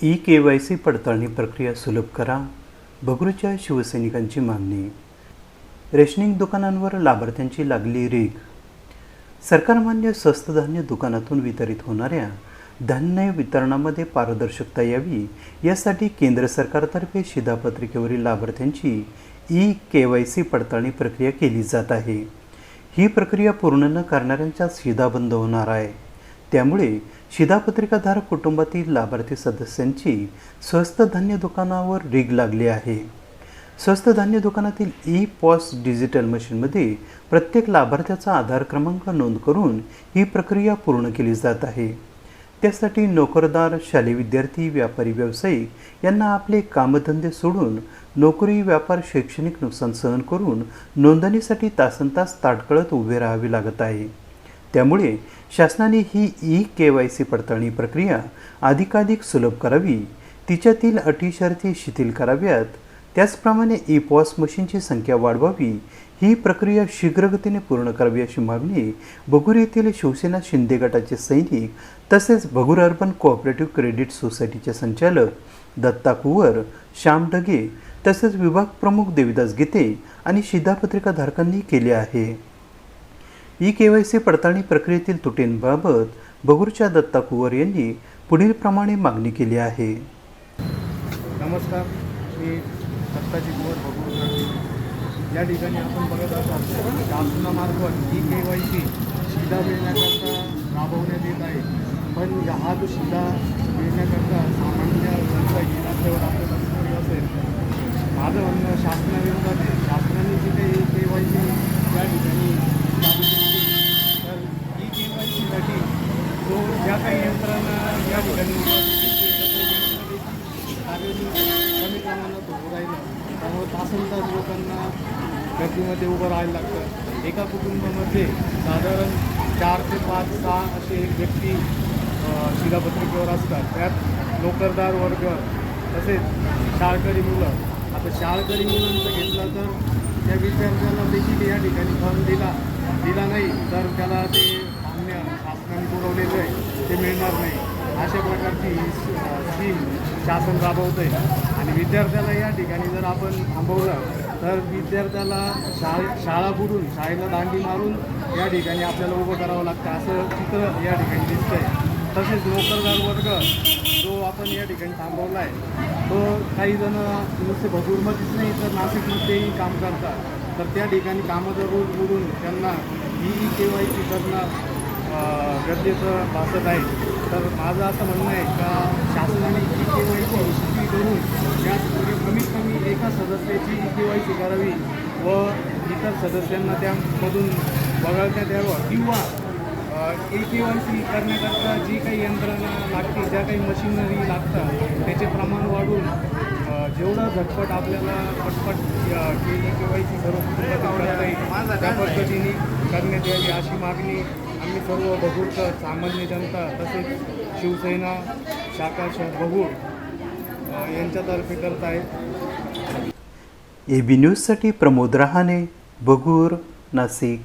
ई-KYC पडताळणी प्रक्रिया सुलभ करा. भगूरच्या शिवसैनिकांची मागणी. रेशनिंग दुकानांवर लाभार्थ्यांची लागली रीघ. सरकारमान्य स्वस्त धान्य दुकानातून वितरित होणाऱ्या धान्य वितरणामध्ये पारदर्शकता यावी यासाठी केंद्र सरकारतर्फे शिधापत्रिकेवरील लाभार्थ्यांची ई-KYC पडताळणी प्रक्रिया केली जात आहे. ही प्रक्रिया पूर्ण न करणाऱ्यांचा शिधा बंद होणार आहे. त्यामुळे शिधापत्रिकाधारक कुटुंबातील लाभार्थी सदस्यांची स्वस्त धान्य दुकानावर रीघ लागली आहे. स्वस्त धान्य दुकानातील ई-पॉस डिजिटल मशीनमध्ये प्रत्येक लाभार्थ्याचा आधार क्रमांक नोंद करून ही प्रक्रिया पूर्ण केली जात आहे. त्यासाठी नोकरदार, शालेय विद्यार्थी, व्यापारी, व्यावसायिक यांना आपले कामधंदे सोडून नोकरी, व्यापार, शैक्षणिक नुकसान सहन करून नोंदणीसाठी तासनतास ताटकळत उभे राहावे लागत आहे. त्यामुळे शासनाने ही ई-KYC पडताळणी प्रक्रिया अधिकाधिक सुलभ करावी, तिच्यातील अटी शर्ती शिथिल कराव्यात, त्याचप्रमाणे ई-पॉस मशीनची संख्या वाढवावी, ही प्रक्रिया शीघ्रगतीने पूर्ण करावी अशी मागणी भगूर येथील शिवसेना शिंदे गटाचे सैनिक तसेच भगूर अर्बन कोऑपरेटिव्ह क्रेडिट सोसायटीचे संचालक दत्ता कुवर, श्याम ढगे तसेच विभाग प्रमुख देविदास गीते आणि शिधापत्रिकाधारकांनी केली आहे. ई-KYC पडताळणी प्रक्रियेतील त्रुटींबाबत भगूरच्या दत्ता कुवर यांनी पुढील प्रमाणे मागणी केली आहे. नमस्कार, मी दत्ताजी कुवर भगूर. या ठिकाणी आपण बघत आहोत शासनामार्फत ई-KYC शिधा मिळण्याकरता राबवण्यात येत आहे. पण हा जो शिधा मिळण्याकरता सामान्य जनता रस्त्यावर आपल्या कस्टमरी असेल, माझं म्हणणं शासनाविरोधात आहे. शासनाने जे काही ई-KYC या ठिकाणी लागू केली, तर ई-KYCसाठी जो ज्या काही यंत्रणा या ठिकाणी कमी प्रमाणात होऊ राहिलं, त्यामुळे तासनतास लोकांना गर्दीमध्ये उभं राहायला लागतं. एका कुटुंबामध्ये साधारण 4 ते 5, 6 असे एक व्यक्ती शिधापत्रिकेवर असतात. त्यात नोकरदार वर्ग तसेच शाळकरी मुलं. आता शाळकरी मुलांचं घेतलं तर त्या विद्यार्थ्याला देखील या ठिकाणी फॉर्म दिला नाही तर त्याला ते धान्य शासनाने पुरवलेलं आहे ते मिळणार नाही. अशा प्रकारची स्कीम शासन राबवतं आहे. आणि विद्यार्थ्याला या ठिकाणी जर आपण थांबवलं तर विद्यार्थ्याला शाळा बुडून, शाळेला दांडी मारून या ठिकाणी आपल्याला उभं करावं लागतं, असं चित्र या ठिकाणी दिसतं आहे. तसेच नोकरदार वर्ग जो आपण या ठिकाणी थांबवला आहे, तो काही जण नुसते भगूरमध्येच नाही तर नाशिकमध्येही काम करतात. तर त्या ठिकाणी कामाचा रोज बुडून त्यांना ई-KYC करणं गरजेचं भासत आहे. तर माझं असं म्हणणं आहे का शासनाने ई-KYC शिथिल करून त्यात कमीत कमी एका सदस्याची ई-KYC करावी व इतर सदस्यांना त्यामधून वगळण्यात यावं, किंवा ई-KYC करण्याकरता जी काही यंत्रणा लागते, ज्या काही मशिनरी लागतात त्याचे प्रमाण वाढून जेवढं झटपट आपल्याला पटपट ई-KYC सर्व करता येईल त्या पद्धतीने करण्यात यावी अशी मागणी आम्ही सर्व भगूरकर सामान्य जनता तसेच शिवसेना शाखा भगूर यांच्यातर्फे करत आहेत. AB न्यूजसाठी प्रमोद रहाणे, भगूर, नाशिक.